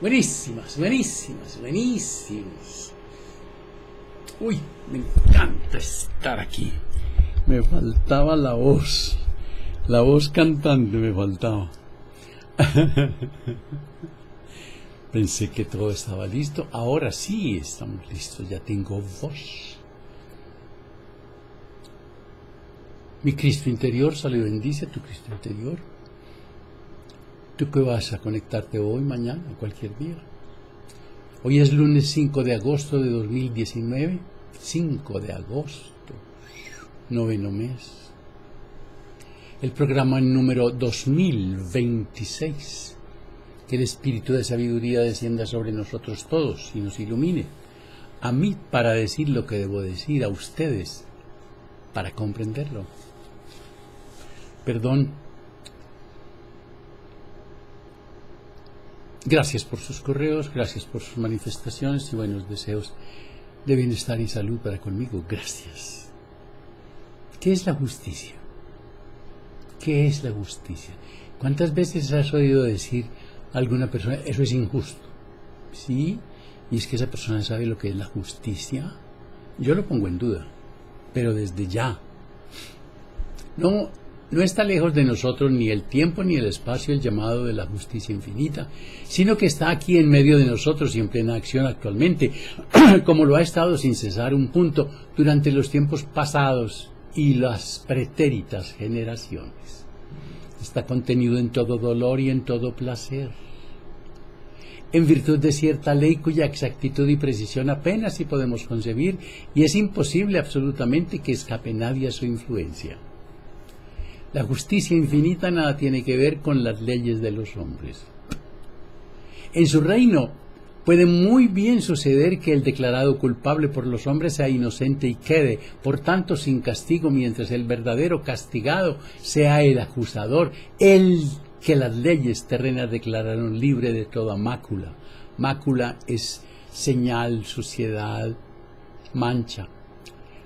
Buenísimas, buenísimas, buenísimas. Uy, me encanta estar aquí. Me faltaba la voz cantante me faltaba. Pensé que todo estaba listo. Ahora sí estamos listos, ya tengo voz. Mi Cristo interior, salve y bendice a tu Cristo interior. ¿Tú qué vas a conectarte hoy, mañana, cualquier día? Hoy es lunes 5 de agosto de 2019. 5 de agosto, noveno mes. El programa número 2026. Que el Espíritu de Sabiduría descienda sobre nosotros todos y nos ilumine. A mí para decir lo que debo decir, a ustedes para comprenderlo. Perdón. Gracias por sus correos, gracias por sus manifestaciones y buenos deseos de bienestar y salud para conmigo. Gracias. ¿Qué es la justicia? ¿Qué es la justicia? ¿Cuántas veces has oído decir a alguna persona, eso es injusto? ¿Sí? Y es que esa persona sabe lo que es la justicia. Yo lo pongo en duda, pero desde ya. No está lejos de nosotros ni el tiempo ni el espacio el llamado de la justicia infinita, sino que está aquí en medio de nosotros y en plena acción actualmente, como lo ha estado sin cesar un punto durante los tiempos pasados y las pretéritas generaciones. Está contenido en todo dolor y en todo placer, en virtud de cierta ley cuya exactitud y precisión apenas si podemos concebir, y es imposible absolutamente que escape nadie a su influencia. La justicia infinita nada tiene que ver con las leyes de los hombres. En su reino puede muy bien suceder que el declarado culpable por los hombres sea inocente y quede, por tanto, sin castigo, mientras el verdadero castigado sea el acusador, el que las leyes terrenas declararon libre de toda mácula. Mácula es señal, suciedad, mancha.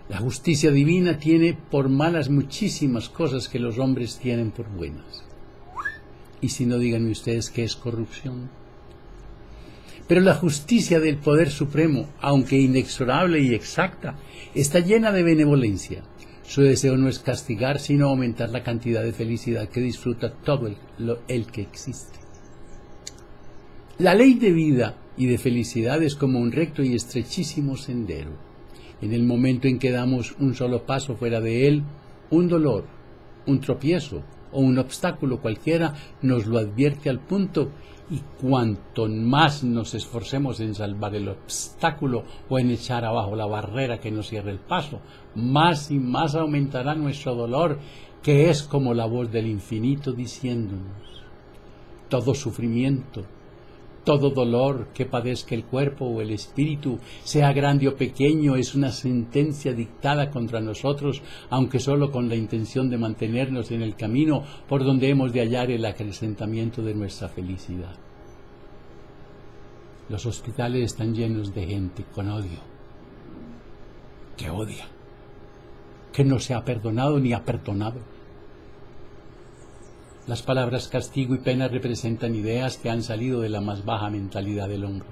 La justicia divina tiene por malas muchísimas cosas que los hombres tienen por buenas. Y si no, díganme ustedes qué es corrupción. Pero la justicia del Poder Supremo, aunque inexorable y exacta, está llena de benevolencia. Su deseo no es castigar, sino aumentar la cantidad de felicidad que disfruta todo el que existe. La ley de vida y de felicidad es como un recto y estrechísimo sendero. En el momento en que damos un solo paso fuera de él, un dolor, un tropiezo o un obstáculo cualquiera nos lo advierte al punto, y cuanto más nos esforcemos en salvar el obstáculo o en echar abajo la barrera que nos cierra el paso, más y más aumentará nuestro dolor, que es como la voz del infinito diciéndonos: todo sufrimiento, todo dolor que padezca el cuerpo o el espíritu, sea grande o pequeño, es una sentencia dictada contra nosotros, aunque solo con la intención de mantenernos en el camino por donde hemos de hallar el acrecentamiento de nuestra felicidad. Los hospitales están llenos de gente con odio, que odia, que no se ha perdonado ni ha perdonado. Las palabras castigo y pena representan ideas que han salido de la más baja mentalidad del hombre.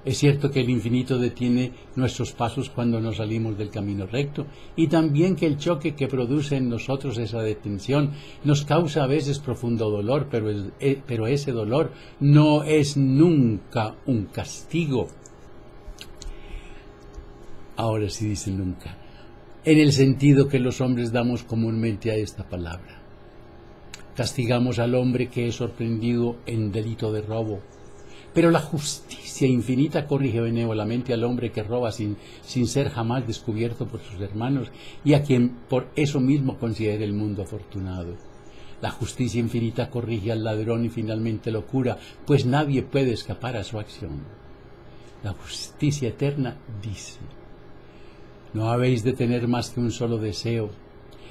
Es cierto que el infinito detiene nuestros pasos cuando nos salimos del camino recto, y también que el choque que produce en nosotros esa detención nos causa a veces profundo dolor, pero ese dolor no es nunca un castigo. Ahora sí dicen nunca, en el sentido que los hombres damos comúnmente a esta palabra. Castigamos al hombre que es sorprendido en delito de robo, pero la justicia infinita corrige benévolamente al hombre que roba sin ser jamás descubierto por sus hermanos, y a quien por eso mismo considera el mundo afortunado. La justicia infinita corrige al ladrón y finalmente lo cura, pues nadie puede escapar a su acción. La justicia eterna dice: no habéis de tener más que un solo deseo,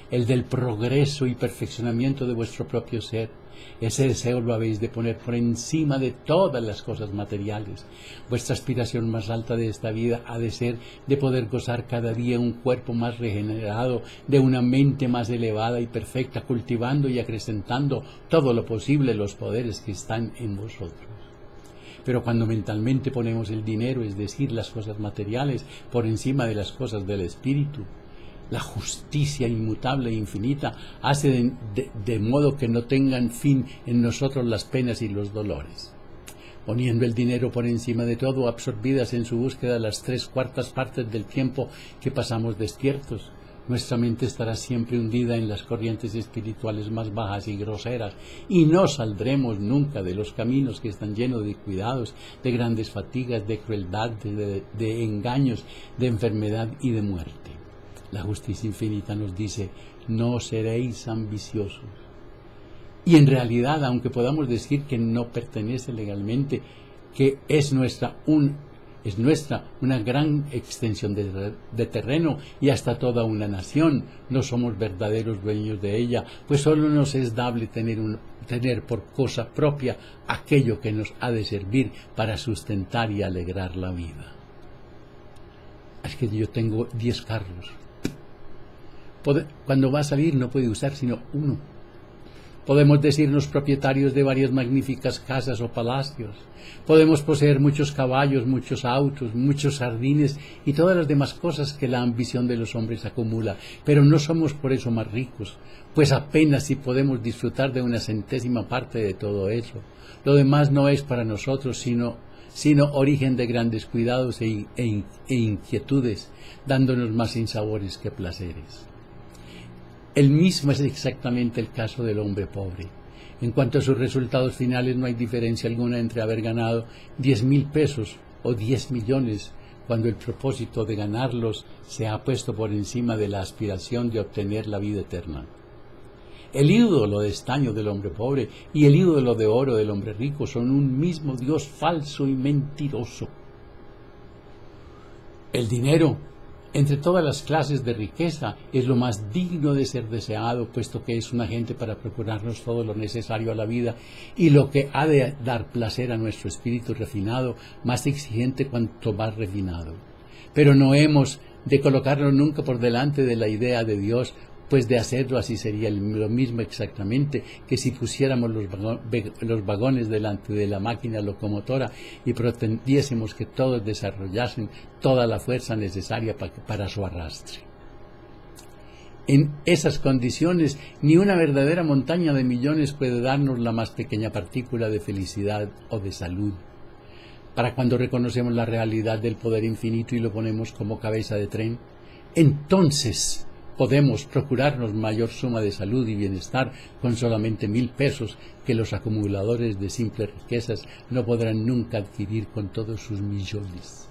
el del progreso y perfeccionamiento de vuestro propio ser. Ese deseo lo habéis de poner por encima de todas las cosas materiales. Vuestra aspiración más alta de esta vida ha de ser de poder gozar cada día un cuerpo más regenerado, de una mente más elevada y perfecta, cultivando y acrecentando todo lo posible los poderes que están en vosotros. Pero cuando mentalmente ponemos el dinero, es decir, las cosas materiales, por encima de las cosas del espíritu, la justicia inmutable e infinita hace de modo que no tengan fin en nosotros las penas y los dolores. Poniendo el dinero por encima de todo, absorbidas en su búsqueda las 3/4 partes del tiempo que pasamos despiertos, nuestra mente estará siempre hundida en las corrientes espirituales más bajas y groseras, y no saldremos nunca de los caminos que están llenos de cuidados, de grandes fatigas, de crueldad, de engaños, de enfermedad y de muerte. La justicia infinita nos dice: no seréis ambiciosos. Y en realidad, aunque podamos decir que no pertenece legalmente, que es nuestra una gran extensión de terreno y hasta toda una nación, no somos verdaderos dueños de ella, pues solo nos es dable tener por cosa propia aquello que nos ha de servir para sustentar y alegrar la vida. Es que yo tengo 10 carros. Cuando va a salir no puede usar sino uno. Podemos decirnos propietarios de varias magníficas casas o palacios. Podemos poseer muchos caballos, muchos autos, muchos jardines y todas las demás cosas que la ambición de los hombres acumula. Pero no somos por eso más ricos, pues apenas si podemos disfrutar de una centésima parte de todo eso. Lo demás no es para nosotros sino origen de grandes cuidados e inquietudes, dándonos más sinsabores que placeres. El mismo es exactamente el caso del hombre pobre. En cuanto a sus resultados finales, no hay diferencia alguna entre haber ganado 10,000 pesos o 10 millones, cuando el propósito de ganarlos se ha puesto por encima de la aspiración de obtener la vida eterna. El ídolo de estaño del hombre pobre y el ídolo de oro del hombre rico son un mismo Dios falso y mentiroso. El dinero, entre todas las clases de riqueza, es lo más digno de ser deseado, puesto que es un agente para procurarnos todo lo necesario a la vida y lo que ha de dar placer a nuestro espíritu refinado, más exigente cuanto más refinado. Pero no hemos de colocarlo nunca por delante de la idea de Dios, pues de hacerlo así sería lo mismo exactamente que si pusiéramos los vagones delante de la máquina locomotora y pretendiésemos que todos desarrollasen toda la fuerza necesaria para su arrastre. En esas condiciones, ni una verdadera montaña de millones puede darnos la más pequeña partícula de felicidad o de salud. Para cuando reconocemos la realidad del poder infinito y lo ponemos como cabeza de tren, entonces podemos procurarnos mayor suma de salud y bienestar con solamente 1,000 pesos que los acumuladores de simples riquezas no podrán nunca adquirir con todos sus millones.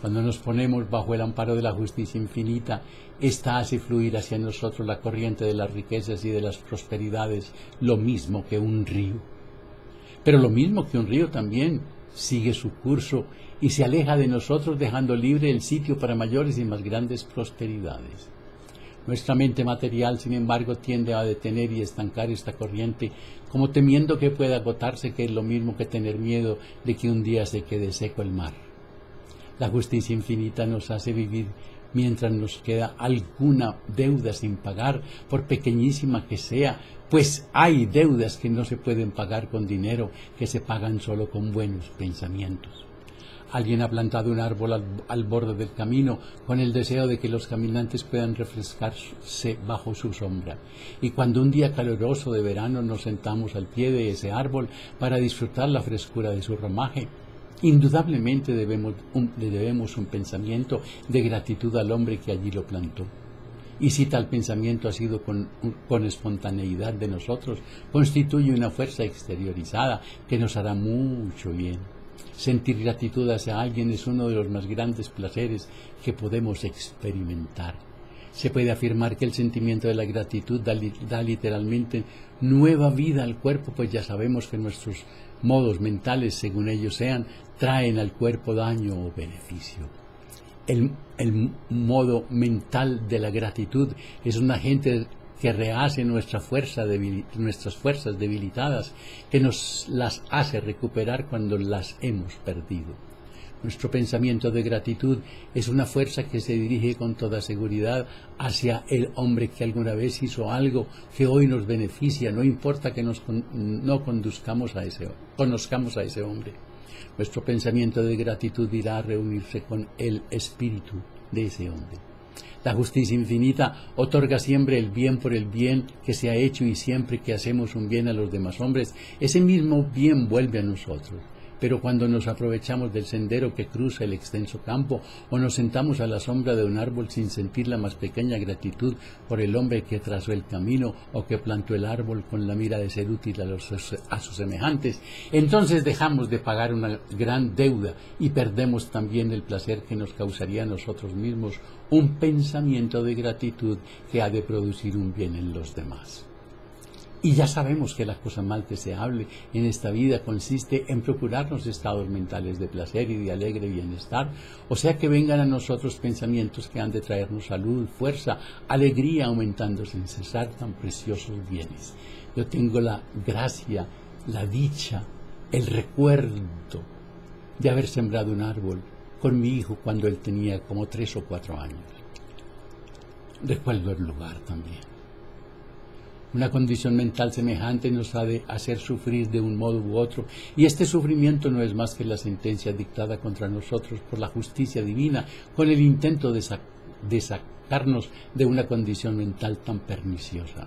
Cuando nos ponemos bajo el amparo de la justicia infinita, ésta hace fluir hacia nosotros la corriente de las riquezas y de las prosperidades, lo mismo que un río. Pero lo mismo que un río también sigue su curso y se aleja de nosotros, dejando libre el sitio para mayores y más grandes prosperidades. Nuestra mente material, sin embargo, tiende a detener y estancar esta corriente, como temiendo que pueda agotarse, que es lo mismo que tener miedo de que un día se quede seco el mar. La justicia infinita nos hace vivir mientras nos queda alguna deuda sin pagar, por pequeñísima que sea, pues hay deudas que no se pueden pagar con dinero, que se pagan solo con buenos pensamientos. Alguien ha plantado un árbol al borde del camino con el deseo de que los caminantes puedan refrescarse bajo su sombra. Y cuando un día caluroso de verano nos sentamos al pie de ese árbol para disfrutar la frescura de su ramaje, indudablemente le debemos un pensamiento de gratitud al hombre que allí lo plantó. Y si tal pensamiento ha sido con espontaneidad de nosotros, constituye una fuerza exteriorizada que nos hará mucho bien. Sentir gratitud hacia alguien es uno de los más grandes placeres que podemos experimentar. Se puede afirmar que el sentimiento de la gratitud da literalmente nueva vida al cuerpo, pues ya sabemos que nuestros modos mentales, según ellos sean, traen al cuerpo daño o beneficio. El modo mental de la gratitud es un agente que rehace nuestras fuerzas debilitadas, que nos las hace recuperar cuando las hemos perdido. Nuestro pensamiento de gratitud es una fuerza que se dirige con toda seguridad hacia el hombre que alguna vez hizo algo que hoy nos beneficia, no importa que no conozcamos a ese hombre. Nuestro pensamiento de gratitud irá a reunirse con el espíritu de ese hombre. La justicia infinita otorga siempre el bien por el bien que se ha hecho, y siempre que hacemos un bien a los demás hombres, ese mismo bien vuelve a nosotros. Pero cuando nos aprovechamos del sendero que cruza el extenso campo, o nos sentamos a la sombra de un árbol sin sentir la más pequeña gratitud por el hombre que trazó el camino o que plantó el árbol con la mira de ser útil a sus semejantes, entonces dejamos de pagar una gran deuda y perdemos también el placer que nos causaría a nosotros mismos un pensamiento de gratitud que ha de producir un bien en los demás. Y ya sabemos que la cosa más deseable en esta vida consiste en procurarnos estados mentales de placer y de alegre bienestar, o sea que vengan a nosotros pensamientos que han de traernos salud, fuerza, alegría, aumentando sin cesar tan preciosos bienes. Yo tengo la gracia, la dicha, el recuerdo de haber sembrado un árbol con mi hijo cuando él tenía como 3 o 4 años. Recuerdo el lugar también. Una condición mental semejante nos ha de hacer sufrir de un modo u otro, y este sufrimiento no es más que la sentencia dictada contra nosotros por la justicia divina, con el intento de sacarnos de una condición mental tan perniciosa.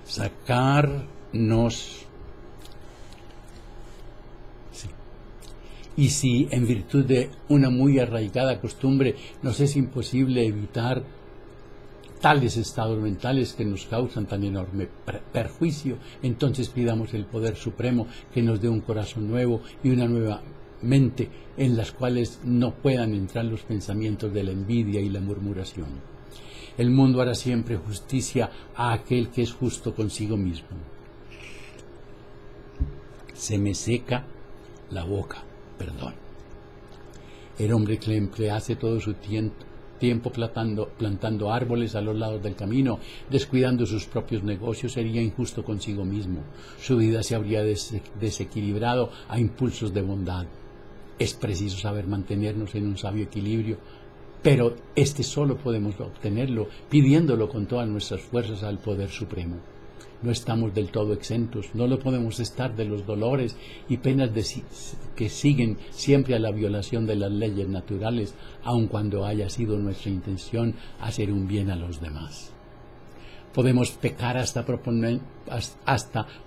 Sacarnos. Sí. Y si en virtud de una muy arraigada costumbre nos es imposible evitar tales estados mentales que nos causan tan enorme perjuicio, entonces pidamos el poder supremo que nos dé un corazón nuevo y una nueva mente en las cuales no puedan entrar los pensamientos de la envidia y la murmuración. El mundo hará siempre justicia a aquel que es justo consigo mismo. Se me seca la boca, perdón. El hombre que emplease todo su tiempo plantando árboles a los lados del camino, descuidando sus propios negocios, sería injusto consigo mismo. Su vida se habría desequilibrado a impulsos de bondad. Es preciso saber mantenernos en un sabio equilibrio, pero este solo podemos obtenerlo pidiéndolo con todas nuestras fuerzas al Poder Supremo. No estamos del todo exentos, no lo podemos estar de los dolores y penas que siguen siempre a la violación de las leyes naturales, aun cuando haya sido nuestra intención hacer un bien a los demás. Podemos pecar hasta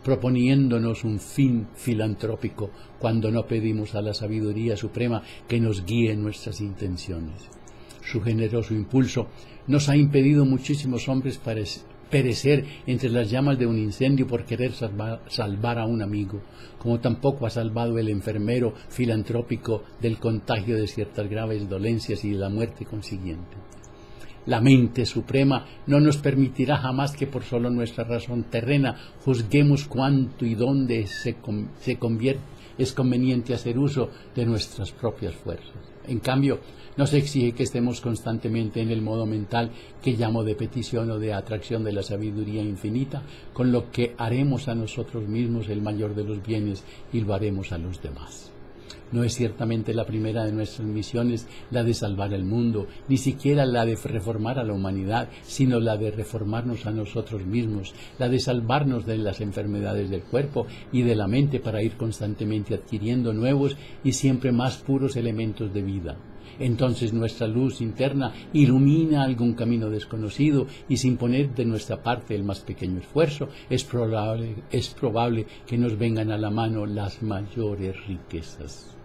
proponiéndonos un fin filantrópico cuando no pedimos a la sabiduría suprema que nos guíe en nuestras intenciones. Su generoso impulso nos ha impedido muchísimos hombres perecer entre las llamas de un incendio por querer salvar a un amigo, como tampoco ha salvado el enfermero filantrópico del contagio de ciertas graves dolencias y de la muerte consiguiente. La mente suprema no nos permitirá jamás que por solo nuestra razón terrena juzguemos cuánto y dónde es conveniente hacer uso de nuestras propias fuerzas. En cambio, nos exige que estemos constantemente en el modo mental que llamo de petición o de atracción de la sabiduría infinita, con lo que haremos a nosotros mismos el mayor de los bienes y lo haremos a los demás. No es ciertamente la primera de nuestras misiones la de salvar el mundo, ni siquiera la de reformar a la humanidad, sino la de reformarnos a nosotros mismos, la de salvarnos de las enfermedades del cuerpo y de la mente para ir constantemente adquiriendo nuevos y siempre más puros elementos de vida. Entonces nuestra luz interna ilumina algún camino desconocido y sin poner de nuestra parte el más pequeño esfuerzo, es probable que nos vengan a la mano las mayores riquezas.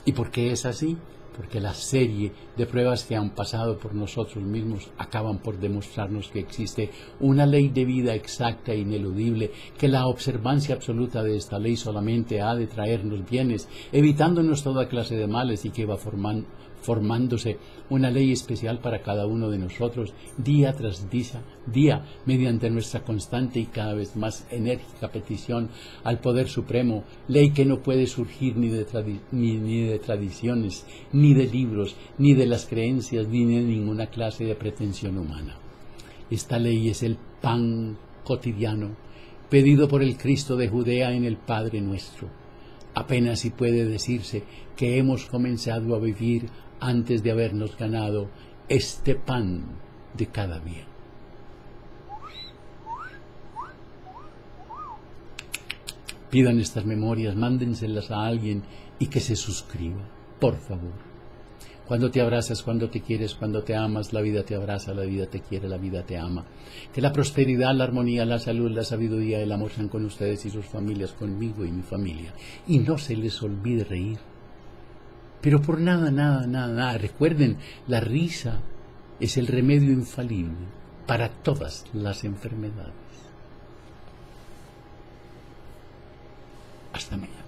¿Y por qué es así? Porque la serie de pruebas que han pasado por nosotros mismos acaban por demostrarnos que existe una ley de vida exacta e ineludible, que la observancia absoluta de esta ley solamente ha de traernos bienes, evitándonos toda clase de males, y que va formándose una ley especial para cada uno de nosotros, día tras día, mediante nuestra constante y cada vez más enérgica petición al Poder Supremo, ley que no puede surgir ni de tradiciones, ni de libros, ni de las creencias, ni de ninguna clase de pretensión humana. Esta ley es el pan cotidiano pedido por el Cristo de Judea en el Padre Nuestro. Apenas si puede decirse que hemos comenzado a vivir antes de habernos ganado este pan de cada día. Pidan estas memorias, mándenselas a alguien y que se suscriba, por favor. Cuando te abrazas, cuando te quieres, cuando te amas, la vida te abraza, la vida te quiere, la vida te ama. Que la prosperidad, la armonía, la salud, la sabiduría y el amor sean con ustedes y sus familias, conmigo y mi familia. Y no se les olvide reír. Pero por nada. Recuerden, la risa es el remedio infalible para todas las enfermedades. Hasta mañana.